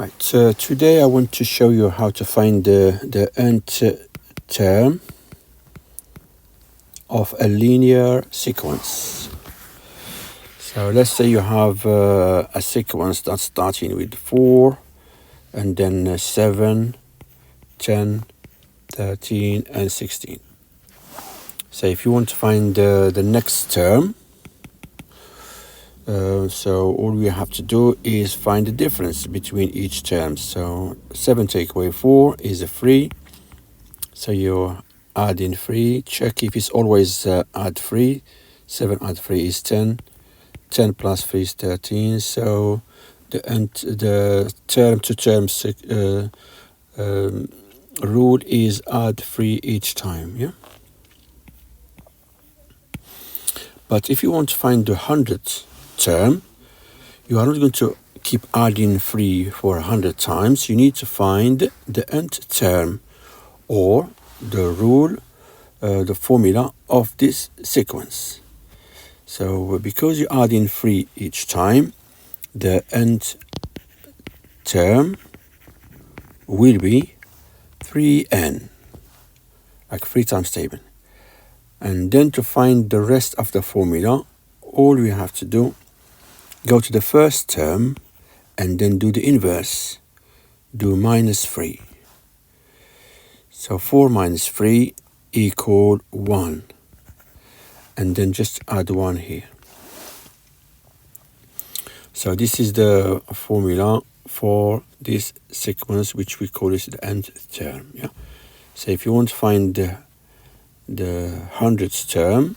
Right, so today I want to show you how to find the nth term of a linear sequence. So let's say you have a sequence that's starting with 4 and then 7, 10, 13 and 16. So if you want to find the next term, so all we have to do is find the difference between each term. So 7 take away 4 is a 3. So you add in 3, check if it's always add 3. 7 add 3 is 10. 10 plus 3 is 13. So the term-to-term rule is add 3 each time. Yeah. But if you want to find the 100th term, you are not going to keep adding 3 for 100 times. You need to find the nth term, or the rule, the formula of this sequence. So because you add in 3 each time, the nth term will be 3n, like 3 times table. And then to find the rest of the formula, all we have to do, go to the first term and then do the inverse. Do minus 3. So 4 minus 3 equal 1. And then just add 1 here. So this is the formula for this sequence, which we call this the nth term. Yeah. So if you want to find the 100th term,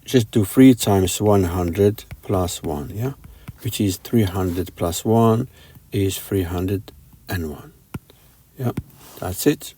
just do 3 times 100 plus 1, yeah, which is 300 plus 1 is 301. Yeah, that's it.